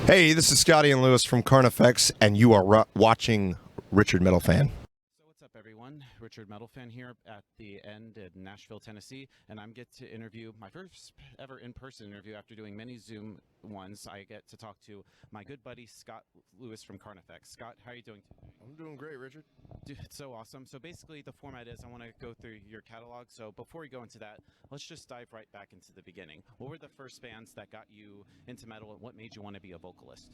Hey, this is Scotty and Lewis from Carnifex, and you are watching RichardMetalFan. So what's up, everyone? Richard Metalfan here at the end in Nashville, Tennessee, and I'm get to interview my first ever in-person interview after doing many Zoom ones. I get to talk to my good buddy Scott Lewis from Carnifex. Scott, how are you doing today? I'm doing great, Richard. Dude, it's so awesome. So basically, the format is I want to go through your catalog. So before we go into that, let's just dive right back into the beginning. What were the first bands that got you into metal, and what made you want to be a vocalist?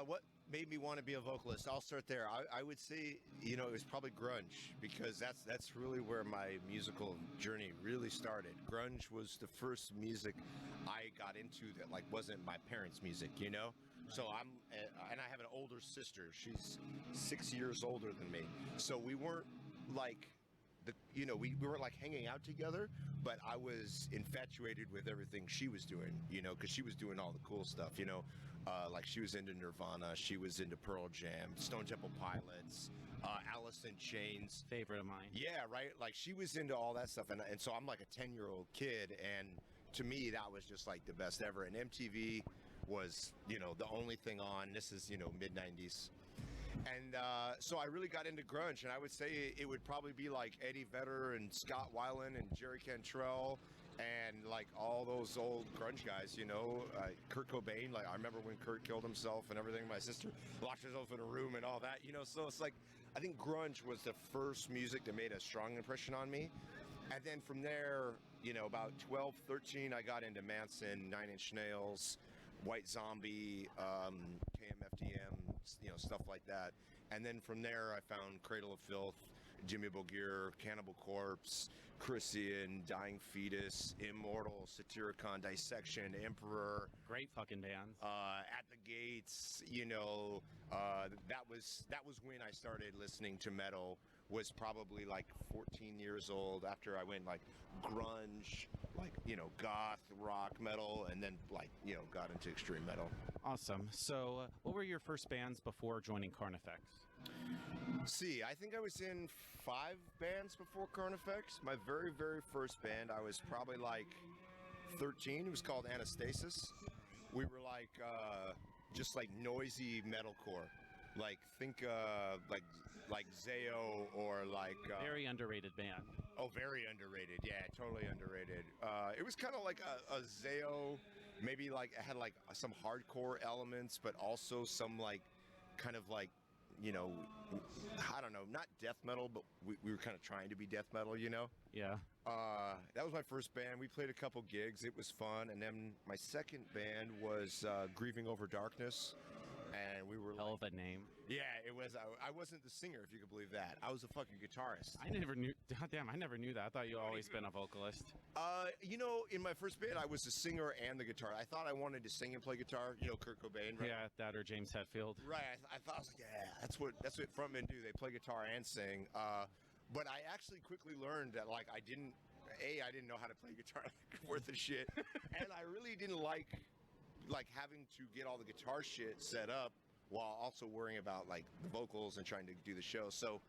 What made me want to be a vocalist? I'll start there. I would say, it was probably grunge, because that's really where my musical journey really started. Grunge was the first music I got into that wasn't my parents' music. So and I have an older sister. She's 6 years older than me. So we weren't like we weren't hanging out together, but I was infatuated with everything she was doing, because she was doing all the cool stuff, she was into Nirvana, she was into Pearl Jam, Stone Temple Pilots, Alice in Chains. Favorite of mine. Yeah, right. She was into all that stuff, and so I'm like a 10-year-old kid, and to me that was just the best ever. And MTV was, the only thing on. This is, mid '90s. And so I really got into grunge, and I would say it would probably be Eddie Vedder and Scott Weiland and Jerry Cantrell and all those old grunge guys, Kurt Cobain. I remember when Kurt killed himself and everything. My sister locked herself in a room and all that, so it's I think grunge was the first music that made a strong impression on me. And then from there, about 12, 13, I got into Manson, Nine Inch Nails, White Zombie, KMFDM, stuff like that. And then from there, I found Cradle of Filth, Jimmy Bogear, Cannibal Corpse, Chrysian, Dying Fetus, Immortal, Satyricon, Dissection, Emperor. Great fucking bands. At the Gates, that was when I started listening to metal. Was probably 14 years old, after I went grunge, goth, rock, metal, and then got into extreme metal. Awesome. So what were your first bands before joining Carnifex? See, I think I was in 5 bands before Carnifex. My very, very first band, I was probably 13. It was called Anastasis. We were just noisy metalcore. Think Zayo or very underrated band. Oh, very underrated. Yeah, totally underrated. It was kind of like a Zayo, maybe it had some hardcore elements, but also some kind of I don't know, not death metal, but we were kind of trying to be death metal, Yeah. That was my first band. We played a couple gigs. It was fun. And then my second band was Grieving Over Darkness. And we were hell of a name. Yeah, it was. I wasn't the singer, if you could believe that. I was a fucking guitarist. I never knew. Goddamn, I never knew that. I thought you always been a vocalist. In my first band, I was the singer and the guitar. I thought I wanted to sing and play guitar. Kurt Cobain. Right? Yeah, that or James Hetfield. Right. I thought, I was yeah, that's what frontmen do. They play guitar and sing. But I actually quickly learned that I didn't know how to play guitar worth a shit, and I really didn't like having to get all the guitar shit set up while also worrying about the vocals and trying to do the show. So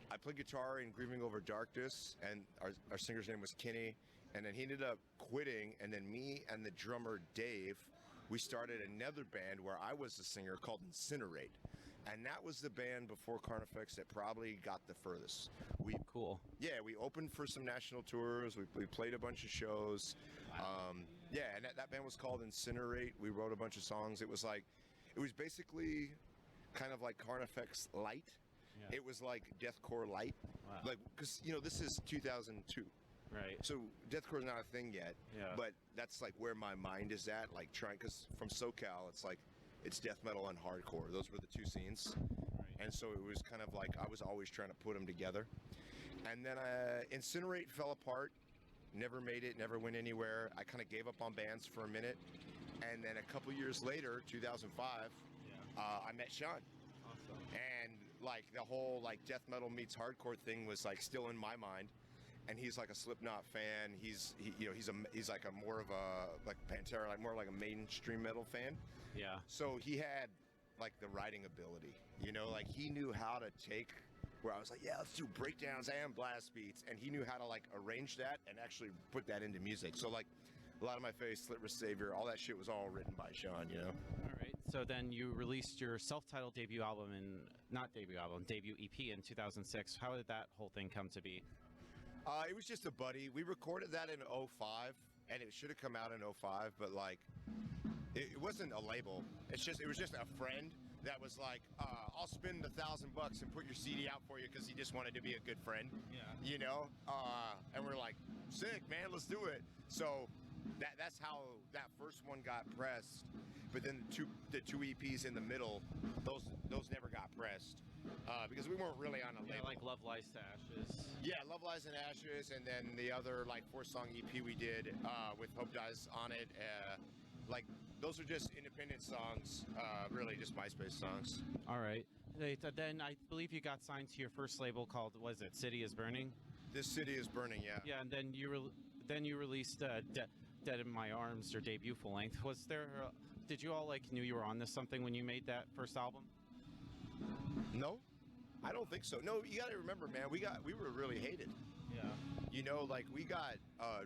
I played guitar in Grieving Over Darkness, and our singer's name was Kenny, and then he ended up quitting, and then me and the drummer Dave, we started another band where I was the singer called Incinerate. And that was the band before Carnifex that probably got the furthest. Cool. Yeah, we opened for some national tours. We played a bunch of shows. Wow. Yeah, and that band was called Incinerate. We wrote a bunch of songs. It was basically kind of like Carnifex light. Yeah. It was like deathcore light. Wow. Because this is 2002. Right. So deathcore is not a thing yet. Yeah. But that's where my mind is at. Because from SoCal, it's death metal and hardcore. Those were the two scenes. Right. And so it was kind of I was always trying to put them together. And then Incinerate fell apart, never made it, never went anywhere. I kind of gave up on bands for a minute. And then a couple years later, 2005, I met Sean. Awesome. And the whole death metal meets hardcore thing was still in my mind. And he's a Slipknot fan. He's a more of a Pantera, more like a mainstream metal fan. Yeah. So he had the writing ability, he knew how to take where I was yeah, let's do breakdowns and blast beats, and he knew how to arrange that and actually put that into music. So A lot of my face, Slit Wrist Savior, all that shit was all written by Sean, you know? All right. So then you released your self-titled debut album debut EP in 2006. How did that whole thing come to be? It was just a buddy. We recorded that in '05, and it should have come out in '05, but like, it wasn't a label. It was just a friend that was like, I'll spend $1,000 and put your CD out for you because he just wanted to be a good friend. Yeah. You know? And we're like, sick, man, let's do it. So that's how that first one got pressed. But then the two EPs in the middle, those never got pressed because we weren't really on a label. Like Love Lies to Ashes. Yeah, Love Lies and Ashes, and then the other like 4-song EP we did with Hope Dies on it. Like those are just independent songs, really just MySpace songs. All right. Then I believe you got signed to your first label called, what is it, City is Burning? This City is Burning, yeah. Yeah, and then you released Dead in My Arms, your debut full length. Was there? Did you all like knew you were on this something when you made that first album? No, I don't think so. No, you got to remember, man, we were really hated. Yeah. You know, like we got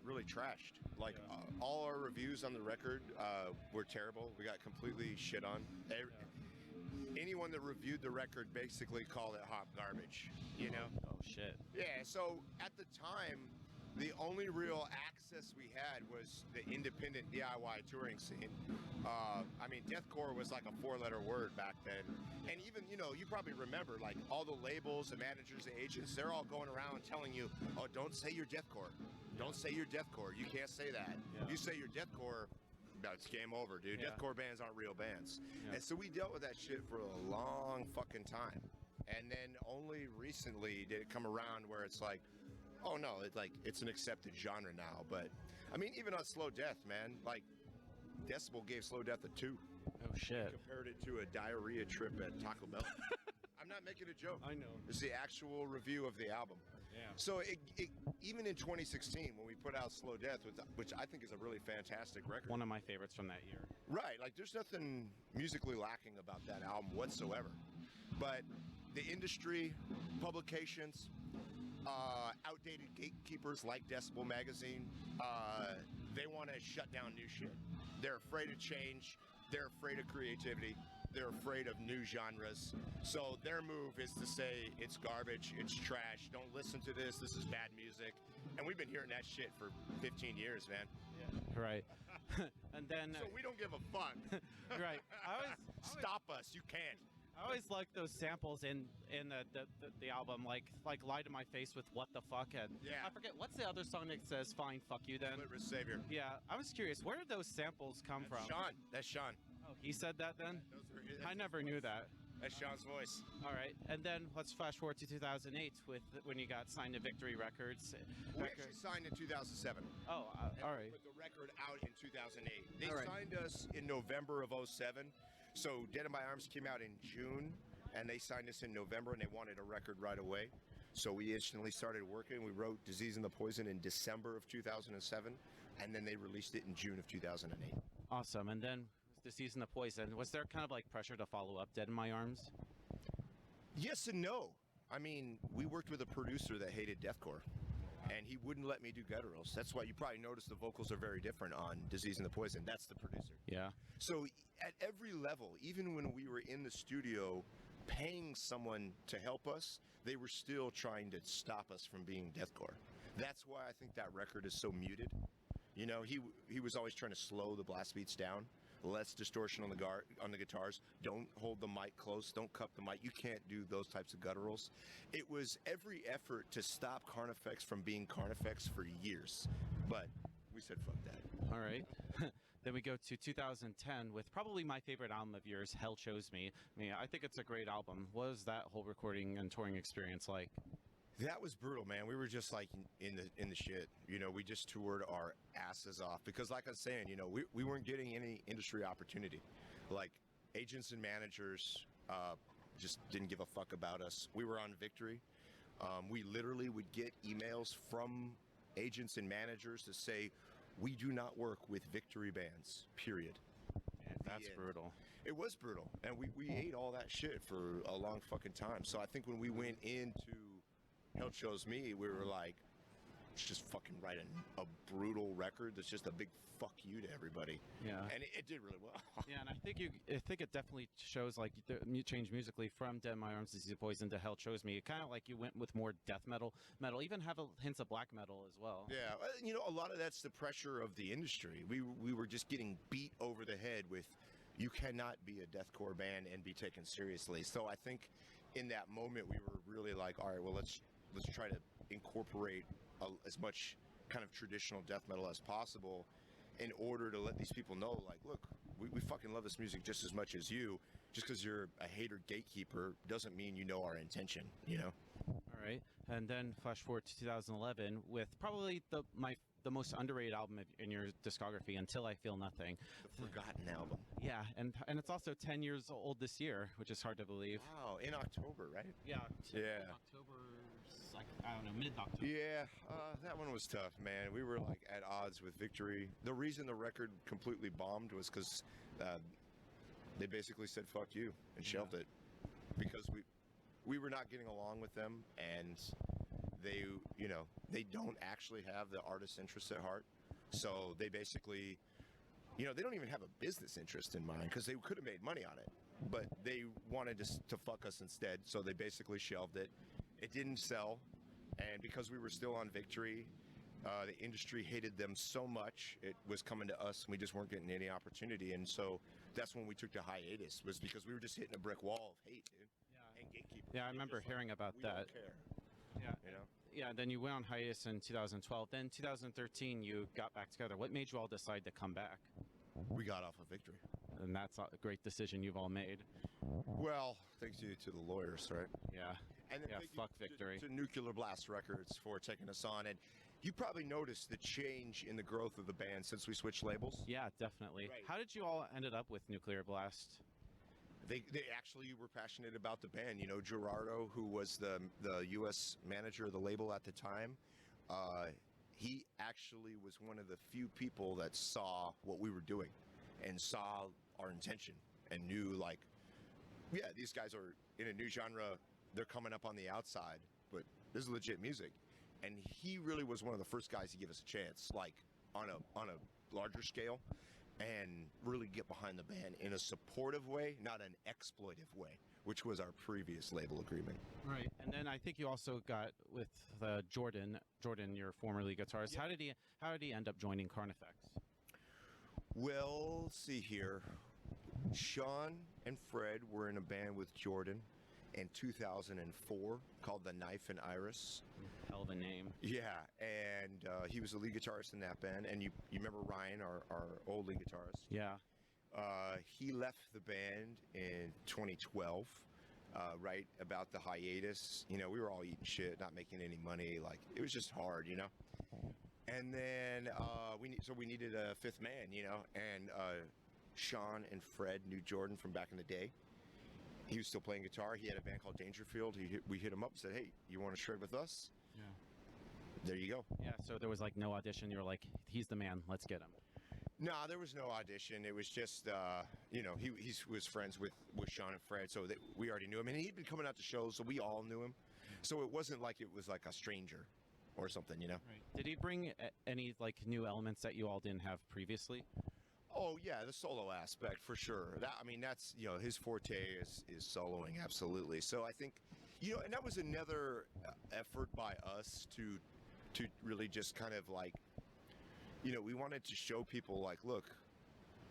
really trashed. Like all our reviews on the record were terrible. We got completely shit on. Anyone that reviewed the record basically called it hot garbage. You know? Oh shit. Yeah. So at the time, the only real access we had was the independent DIY touring scene. I mean, deathcore was like a 4-letter word back then. And even, you know, you probably remember, like, all the labels, the managers, the agents, they're all going around telling you, oh, don't say you're deathcore. Don't say you're deathcore. You can't say that. Yeah. You say you're deathcore, it's game over, dude. Yeah. Deathcore bands aren't real bands. Yeah. And so we dealt with that shit for a long fucking time. And then only recently did it come around where it's like, oh no, it's an accepted genre now. But I mean, even on Slow Death, man, like Decibel gave Slow Death a 2. Oh shit. Compared it to a diarrhea trip at Taco Bell. I'm not making a joke. I know. It's the actual review of the album. Yeah. So it even in 2016 when we put out Slow Death, which I think is a really fantastic record. One of my favorites from that year. Right, like there's nothing musically lacking about that album whatsoever. But the industry, publications, outdated gatekeepers like Decibel Magazine, they want to shut down new shit. They're afraid of change. They're afraid of creativity. They're afraid of new genres. So their move is to say it's garbage, it's trash, don't listen to this, this is bad music. And we've been hearing that shit for 15 years, man. Yeah. Right. And then... So we don't give a fuck. Right. Stop us, you can't. I always like those samples in the album, like Lie to My Face with What the Fuck, and yeah. I forget, what's the other song that says Fine, fuck you then? Slit Wrist Savior. Yeah, I was curious, where did those samples come from? Sean. That's Sean. Oh, he said that then? I never knew that. That's Sean's voice. All right, and then let's flash forward to 2008 when you got signed to Victory Records. We actually signed in 2007. Oh, all right. Put the record out in 2008. They All right. signed us in November of '07. So Dead in My Arms came out in June, and they signed us in November, and they wanted a record right away. So we instantly started working. We wrote Disease and the Poison in December of 2007, and then they released it in June of 2008. Awesome. And then Disease and the Poison. Was there kind of like pressure to follow up Dead in My Arms? Yes and no. I mean, we worked with a producer that hated deathcore, and he wouldn't let me do gutturals. That's why you probably noticed the vocals are very different on Disease and the Poison. That's the producer. Yeah. So at every level, even when we were in the studio paying someone to help us, they were still trying to stop us from being deathcore. That's why I think that record is so muted. You know, he was always trying to slow the blast beats down, less distortion on the guitars. Don't hold the mic close. Don't cup the mic. You can't do those types of gutturals. It was every effort to stop Carnifex from being Carnifex for years, but we said fuck that. All right. Then we go to 2010 with probably my favorite album of yours, Hell Chose Me. I mean, I think it's a great album. What was that whole recording and touring experience like? That was brutal, man. We were just like in the shit. You know, we just toured our asses off because, like I was saying, you know, we weren't getting any industry opportunity. Like agents and managers just didn't give a fuck about us. We were on Victory. We literally would get emails from agents and managers to say, we do not work with Victory bands, period. That's brutal. It was brutal. And we ate all that shit for a long fucking time. So I think when we went into Hell Chose Me, we were like, just fucking write a brutal record that's just a big fuck you to everybody. Yeah. And it did really well. Yeah, and I think it definitely shows like the change musically from Dead My Arms Disease Poison to Hell Chose Me. It kind of like you went with more death metal, even have hints of black metal as well. Yeah, you know, a lot of that's the pressure of the industry. We were just getting beat over the head with, you cannot be a deathcore band and be taken seriously. So I think in that moment we were really like, all right, well let's try to incorporate as much kind of traditional death metal as possible in order to let these people know, like, look, we fucking love this music just as much as you. Just because you're a hater gatekeeper doesn't mean you know our intention, you know? All right. And then flash forward to 2011 with probably the most underrated album in your discography, Until I Feel Nothing. The forgotten album. Yeah, and it's also 10 years old this year, which is hard to believe. Wow, in October, right? Yeah. Yeah. October, like, I don't know, mid-October. Yeah, that one was tough, man. We were like at odds with Victory. The reason the record completely bombed was because they basically said "fuck you" and shelved it because we were not getting along with them, and they, you know, they don't actually have the artist's interest at heart. So they basically, you know, they don't even have a business interest in mind because they could have made money on it, but they wanted to fuck us instead. So they basically shelved it. It didn't sell, and because we were still on Victory, the industry hated them so much, it was coming to us, and we just weren't getting any opportunity. And so that's when we took the hiatus, was because we were just hitting a brick wall of hate, dude. Yeah. And gatekeepers. Yeah, I remember hearing about we that. Don't care, Yeah. you know? Yeah, then you went on hiatus in 2012. Then 2013, you got back together. What made you all decide to come back? We got off of Victory. And that's a great decision you've all made. Well, thanks to the lawyers, right? Yeah. And then Yeah, thank fuck you Victory. to Nuclear Blast Records for taking us on. And you probably noticed the change in the growth of the band since we switched labels. Yeah, definitely. Right. How did you all ended up with Nuclear Blast? They actually were passionate about the band. You know, Gerardo, who was the U.S. manager of the label at the time, he actually was one of the few people that saw what we were doing and saw our intention and knew, like, yeah, these guys are in a new genre. They're coming up on the outside, but this is legit music. And he really was one of the first guys to give us a chance, like on a larger scale, and really get behind the band in a supportive way, not an exploitive way, which was our previous label agreement. Right. And then I think you also got with Jordan, your former lead guitarist. Yeah. How did he end up joining Carnifex? Well, let's see here. Sean and Fred were in a band with Jordan in 2004 called The Knife and Iris. Hell of a name. Yeah, and he was the lead guitarist in that band. And you remember Ryan, our old lead guitarist? Yeah. He left the band in 2012, right about the hiatus. You know, we were all eating shit, not making any money. Like, it was just hard, you know? And then we needed a fifth man, you know? And Sean and Fred knew Jordan from back in the day. He was still playing guitar. He had a band called Dangerfield. We hit him up and said, hey, you want to shred with us? Yeah. There you go. Yeah, so there was like no audition. You were like, he's the man. Let's get him. No, there was no audition. It was just, you know, he was friends with Sean and Fred, so we already knew him. And he'd been coming out to shows, so we all knew him. So it wasn't like it was like a stranger or something, you know? Right. Did he bring any like new elements that you all didn't have previously? Oh yeah, the solo aspect for sure. That's, you know, his forte is soloing, absolutely. So I think, you know, and that was another effort by us to really just kind of like, you know, we wanted to show people like, look,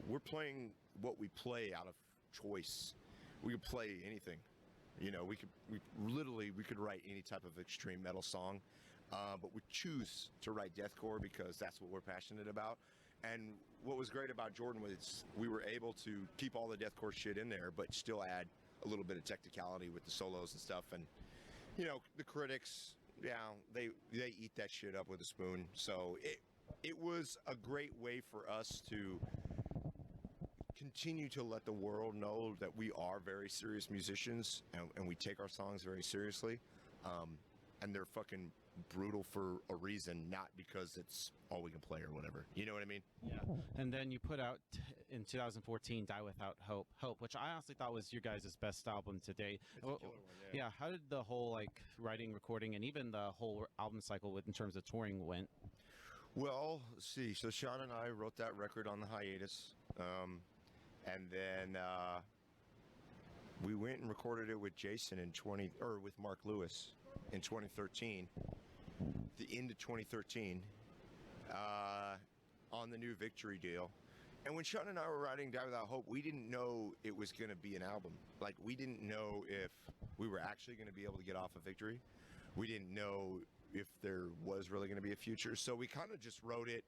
we're playing what we play out of choice. We could play anything, you know. We could write any type of extreme metal song, but we choose to write deathcore because that's what we're passionate about. And what was great about Jordan was we were able to keep all the deathcore shit in there, but still add a little bit of technicality with the solos and stuff. And, you know, the critics, yeah, they eat that shit up with a spoon. So it was a great way for us to continue to let the world know that we are very serious musicians and we take our songs very seriously. And they're fucking brutal for a reason, not because it's all we can play or whatever. You know what I mean? Yeah. And then you put out in 2014 Die Without Hope, which I honestly thought was your guys' best album to date. It's a killer one, Yeah, how did the whole like writing, recording, and even the whole album cycle in terms of touring went? Well, let's see. So Sean and I wrote that record on the Hiatus, and then we went and recorded it with Jason with Mark Lewis in 2013, the end of 2013, on the new Victory deal. And when Sean and I were writing Die Without Hope, we didn't know it was going to be an album. Like, we didn't know if we were actually going to be able to get off of Victory. We didn't know if there was really going to be a future. So we kind of just wrote it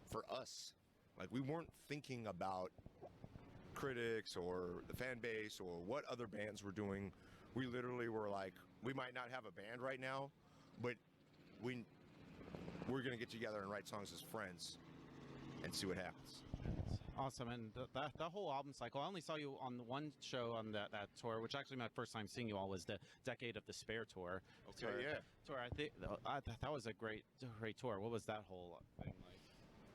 for us. Like, we weren't thinking about critics or the fan base or what other bands were doing. We literally were like, we might not have a band right now, but we're going to get together and write songs as friends and see what happens. Awesome. And the whole album cycle, I only saw you on the one show on that tour, which actually my first time seeing you all was the Decade of Despair tour. Okay, yeah. Tour, I think that was a great tour. What was that whole thing like?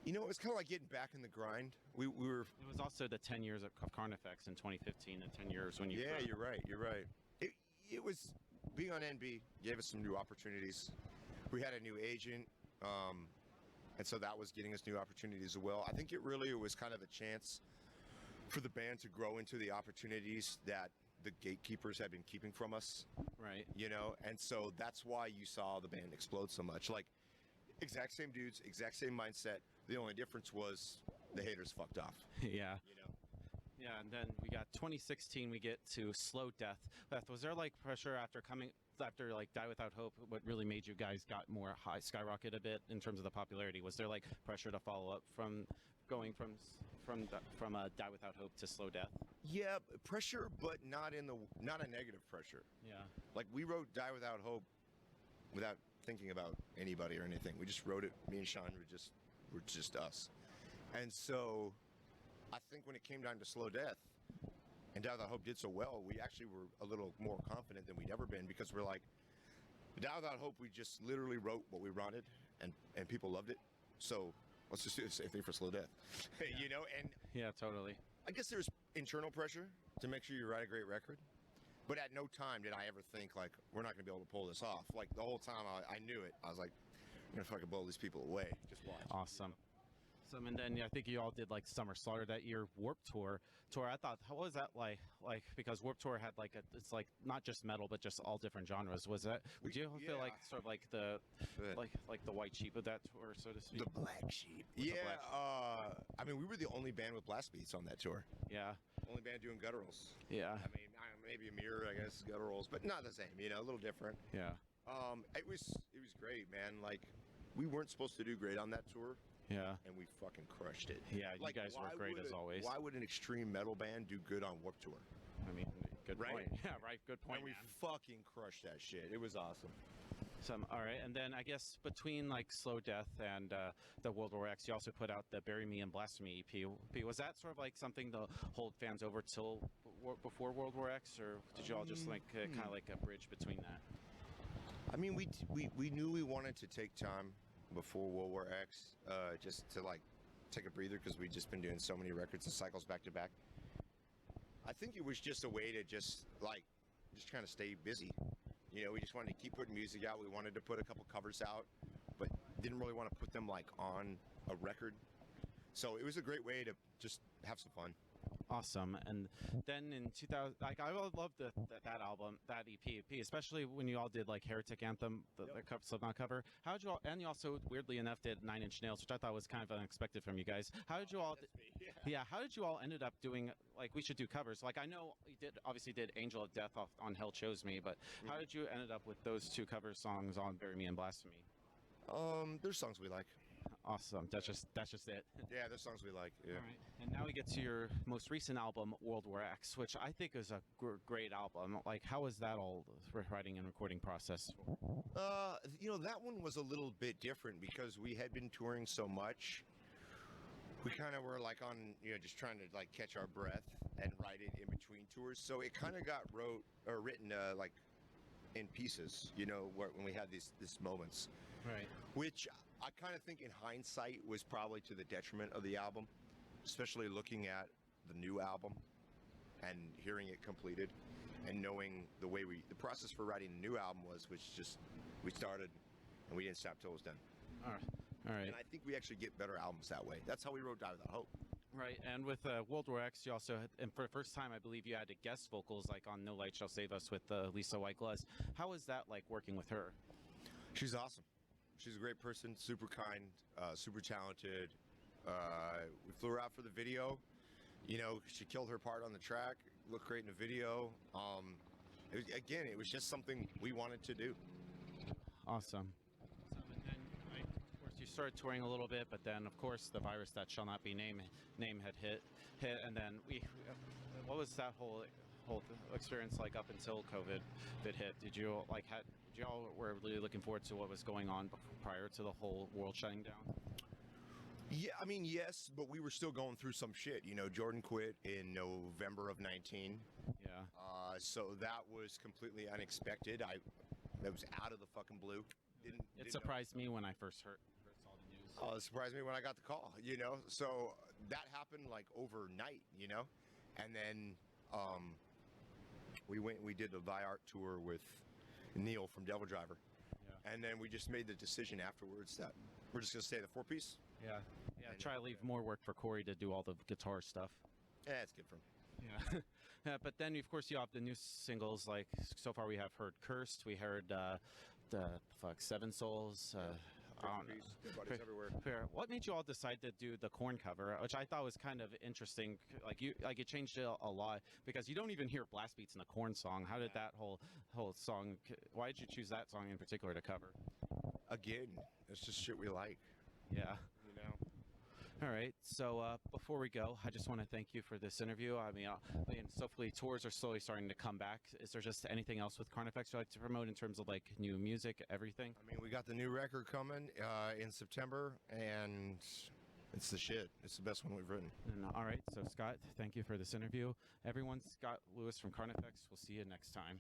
You know, it was kind of like getting back in the grind. We were. It was also the 10 years of Carnifex in 2015, the 10 years when you. Yeah, you're right. You're right. It was being on NB gave us some new opportunities. We had a new agent. And so that was getting us new opportunities as well. I think it was kind of a chance for the band to grow into the opportunities that the gatekeepers had been keeping from us. Right. You know, and so that's why you saw the band explode so much. Like, exact same dudes, exact same mindset. The only difference was the haters fucked off. Yeah. You know? Yeah, and then we got 2016, we get to Slow Death. Beth, was there like pressure after like Die Without Hope? What really made you guys got more skyrocket a bit in terms of the popularity? Was there like pressure to follow up from going from Die Without Hope to Slow Death? Yeah, pressure, but not a negative pressure. Yeah. Like, we wrote Die Without Hope without thinking about anybody or anything. We just wrote it. Me and Sean were just us. And so I think when it came down to Slow Death, and Die Without Hope did so well, we actually were a little more confident than we'd ever been, because we're like, Die Without Hope, we just literally wrote what we wanted, and people loved it. So let's just do the same thing for Slow Death. You know, and yeah, totally. I guess there's internal pressure to make sure you write a great record. But at no time did I ever think, like, we're not going to be able to pull this off. Like, the whole time I knew it. I was like, I'm going to fucking blow these people away. Just watch. Awesome. And then I think you all did like Summer Slaughter that year, Warped Tour. I thought, how was that like? Like, because Warped Tour had like it's like not just metal but just all different genres. Was that? Would you feel like sort of like the like the white sheep of that tour, so to speak? The black sheep. Yeah. I mean, we were the only band with blast beats on that tour. Yeah. Only band doing gutturals. Yeah. I mean, maybe a mirror, I guess, gutturals, but not the same. You know, a little different. Yeah. It was great, man. Like, we weren't supposed to do great on that tour. Yeah. And we fucking crushed it. Yeah, like, you guys were great as always. Why would an extreme metal band do good on Warped Tour? I mean, good point. Yeah, right. Good point. And we fucking crushed that shit. It was awesome. All right, and then I guess between like Slow Death and the World War X, you also put out the Bury Me and Blasphemy EP. Was that sort of like something to hold fans over till before World War X, or did you all just like kind of like a bridge between that? I mean, we knew we wanted to take time before World War X, just to like take a breather, because we'd just been doing so many records and cycles back to back. I think it was just a way to just kind of stay busy. You know, we just wanted to keep putting music out. We wanted to put a couple covers out, but didn't really want to put them like on a record. So it was a great way to just have some fun. Awesome. And then in 2000, like, I loved that album, that EP, especially when you all did like Heretic Anthem, the Slipknot cover. How did you all, and you also weirdly enough did 9 Inch Nails, which I thought was kind of unexpected from you guys. How did you all? How did you all ended up doing, like, we should do covers? Like, I know you obviously did Angel of Death on Hell Chose Me, but how did you ended up with those two cover songs on Bury Me and Blasphemy? There's songs we like. Awesome. That's just it. Yeah, there's songs we like. Yeah. All right. And now we get to your most recent album, World War X, which I think is a great album. Like, how was that all writing and recording process? You know, that one was a little bit different because we had been touring so much. We kind of were like on, you know, just trying to like catch our breath and write it in between tours. So it kind of got written like in pieces, when we had these moments, Right. which I kind of think in hindsight was probably to the detriment of the album, especially looking at the new album and hearing it completed and knowing the process for writing the new album was just, we started and we didn't stop till it was done. All right. And I think we actually get better albums that way. That's how we wrote Die Without Hope. Right, and with World War X, you also had, and for the first time, I believe you had guest vocals like on No Light Shall Save Us with Lisa Whiteglass. How was that like working with her? She's awesome. She's a great person, super kind, super talented. We flew her out for the video. She killed her part on the track, looked great in the video. It was just something we wanted to do. Awesome. And then, of course, you started touring a little bit, but then, of course, the virus that shall not be named had hit, and then what was that whole experience like up until COVID hit? Did you all were really looking forward to what was going on prior to the whole world shutting down? Yeah, I mean, yes, but we were still going through some shit. Jordan quit in November of 19. Yeah. So that was completely unexpected. That was out of the fucking blue. It surprised me when I first saw the news. Oh, it surprised me when I got the call, So that happened like overnight, And then we did the Vi-Art tour with Neil from Devil Driver. Yeah. And then we just made the decision afterwards that we're just going to stay the 4-piece. Yeah. Try to leave more work for Corey to do all the guitar stuff. Yeah, it's good for him. Yeah. But then, of course, you have the new singles. Like, so far we have heard Cursed. We heard Seven Souls. Everybody's everywhere. What made you all decide to do the Korn cover, which I thought was kind of interesting? It changed it a lot because you don't even hear blast beats in the Korn song. How did that whole song? Why did you choose that song in particular to cover? Again, it's just shit we like. Yeah. All right. So before we go, I just want to thank you for this interview. I mean, hopefully tours are slowly starting to come back. Is there just anything else with Carnifex you'd like to promote in terms of like new music, everything? I mean, we got the new record coming in September, and it's the shit. It's the best one we've written. All right. So Scott, thank you for this interview. Everyone, Scott Lewis from Carnifex. We'll see you next time.